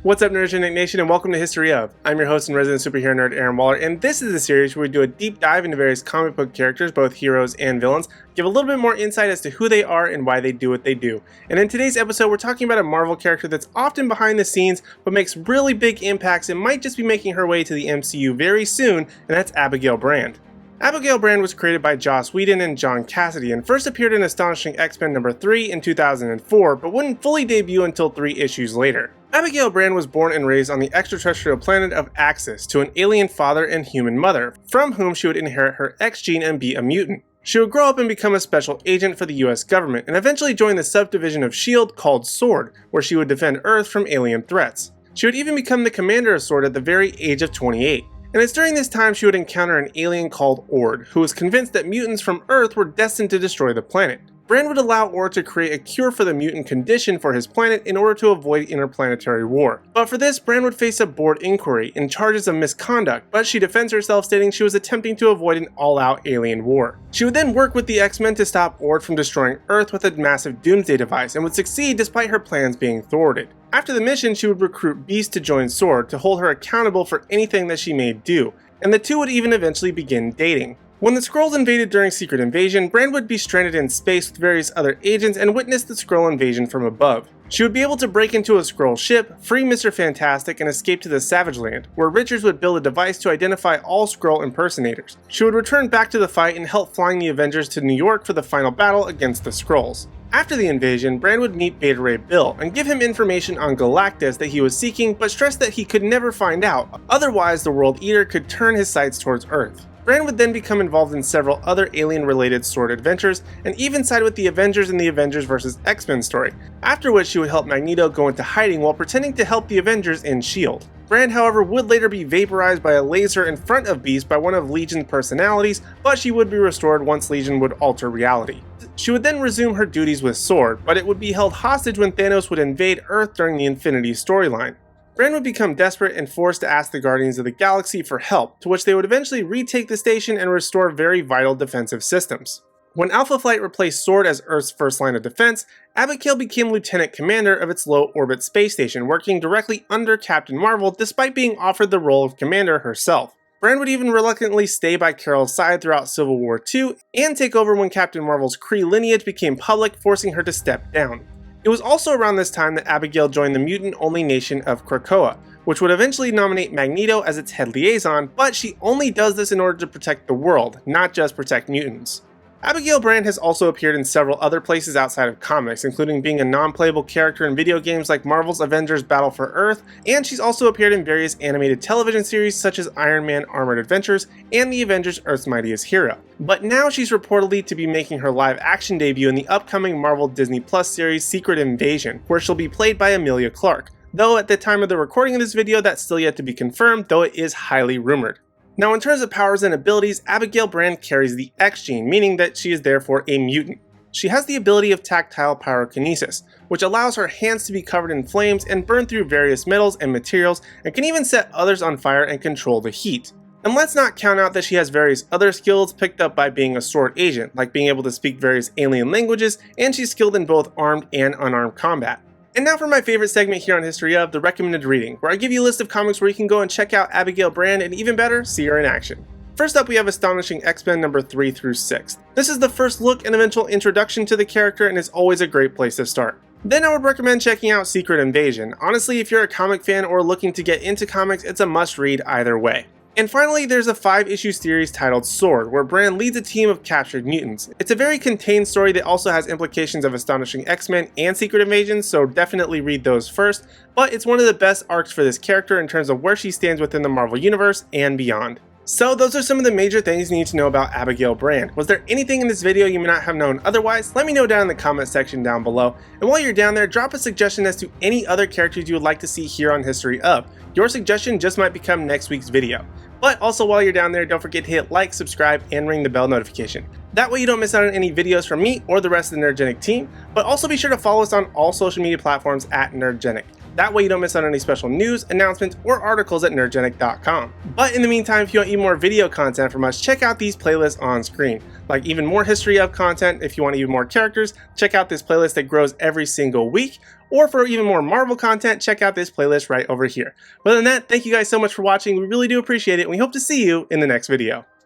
What's up, Nerdgenic Nation, and welcome to History of. I'm your host and resident superhero nerd, Aaron Waller, and this is a series where we do a deep dive into various comic book characters, both heroes and villains, give a little bit more insight as to who they are and why they do what they do. And in today's episode, we're talking about a Marvel character that's often behind the scenes, but makes really big impacts and might just be making her way to the MCU very soon, and that's Abigail Brand. Abigail Brand was created by Joss Whedon and John Cassaday and first appeared in Astonishing X-Men number 3 in 2004, but wouldn't fully debut until 3 issues later. Abigail Brand was born and raised on the extraterrestrial planet of Axis to an alien father and human mother, from whom she would inherit her X gene and be a mutant. She would grow up and become a special agent for the US government, and eventually join the subdivision of S.W.O.R.D called S.W.O.R.D, where she would defend Earth from alien threats. She would even become the commander of S.W.O.R.D at the very age of 28. And it's during this time she would encounter an alien called S.W.O.R.D, who was convinced that mutants from Earth were destined to destroy the planet. Brand would allow S.W.O.R.D to create a cure for the mutant condition for his planet in order to avoid interplanetary war. But for this, Brand would face a board inquiry and charges of misconduct, but she defends herself, stating she was attempting to avoid an all-out alien war. She would then work with the X-Men to stop S.W.O.R.D from destroying Earth with a massive doomsday device, and would succeed despite her plans being thwarted. After the mission, she would recruit Beast to join S.W.O.R.D to hold her accountable for anything that she may do, and the two would even eventually begin dating. When the Skrulls invaded during Secret Invasion, Brand would be stranded in space with various other agents and witness the Skrull invasion from above. She would be able to break into a Skrull ship, free Mr. Fantastic, and escape to the Savage Land, where Richards would build a device to identify all Skrull impersonators. She would return back to the fight and help flying the Avengers to New York for the final battle against the Skrulls. After the invasion, Brand would meet Beta Ray Bill and give him information on Galactus that he was seeking, but stressed that he could never find out, otherwise the World Eater could turn his sights towards Earth. Brand would then become involved in several other alien-related S.W.O.R.D adventures, and even side with the Avengers in the Avengers vs. X-Men story, after which she would help Magneto go into hiding while pretending to help the Avengers in S.H.I.E.L.D. Brand, however, would later be vaporized by a laser in front of Beast by one of Legion's personalities, but she would be restored once Legion would alter reality. She would then resume her duties with S.W.O.R.D, but it would be held hostage when Thanos would invade Earth during the Infinity storyline. Brand would become desperate and forced to ask the Guardians of the Galaxy for help, to which they would eventually retake the station and restore very vital defensive systems. When Alpha Flight replaced S.W.O.R.D as Earth's first line of defense, Abigail became Lieutenant Commander of its low-orbit space station, working directly under Captain Marvel despite being offered the role of Commander herself. Brand would even reluctantly stay by Carol's side throughout Civil War II, and take over when Captain Marvel's Kree lineage became public, forcing her to step down. It was also around this time that Abigail joined the mutant-only nation of Krakoa, which would eventually nominate Magneto as its head liaison, but she only does this in order to protect the world, not just protect mutants. Abigail Brand has also appeared in several other places outside of comics, including being a non-playable character in video games like Marvel's Avengers Battle for Earth, and she's also appeared in various animated television series such as Iron Man Armored Adventures and the Avengers Earth's Mightiest Hero. But now she's reportedly to be making her live-action debut in the upcoming Marvel Disney Plus series Secret Invasion, where she'll be played by Emilia Clarke, though at the time of the recording of this video that's still yet to be confirmed, though it is highly rumored. Now, in terms of powers and abilities, Abigail Brand carries the X gene, meaning that she is therefore a mutant. She has the ability of tactile pyrokinesis, which allows her hands to be covered in flames and burn through various metals and materials, and can even set others on fire and control the heat. And let's not count out that she has various other skills picked up by being a S.W.O.R.D agent, like being able to speak various alien languages, and she's skilled in both armed and unarmed combat. And now for my favorite segment here on History of, the recommended reading, where I give you a list of comics where you can go and check out Abigail Brand, and even better, see her in action. First up, we have Astonishing X-Men number 3 through 6. This is the first look and eventual introduction to the character, and is always a great place to start. Then I would recommend checking out Secret Invasion. Honestly, if you're a comic fan or looking to get into comics, it's a must read either way. And finally, there's a 5-issue series titled S.W.O.R.D, where Brand leads a team of captured mutants. It's a very contained story that also has implications of Astonishing X-Men and Secret Invasion, so definitely read those first, but it's one of the best arcs for this character in terms of where she stands within the Marvel Universe and beyond. So those are some of the major things you need to know about Abigail Brand. Was there anything in this video you may not have known otherwise? Let me know down in the comment section down below. And while you're down there, drop a suggestion as to any other characters you would like to see here on History Of. Your suggestion just might become next week's video. But also while you're down there, don't forget to hit like, subscribe, and ring the bell notification. That way you don't miss out on any videos from me or the rest of the Nerdgenic team, but also be sure to follow us on all social media platforms at Nerdgenic. That way you don't miss out on any special news, announcements, or articles at nerdgenic.com. But in the meantime, if you want even more video content from us, check out these playlists on screen. Like even more History of content, if you want even more characters, check out this playlist that grows every single week. Or for even more Marvel content, check out this playlist right over here. But other than that, thank you guys so much for watching. We really do appreciate it, and we hope to see you in the next video.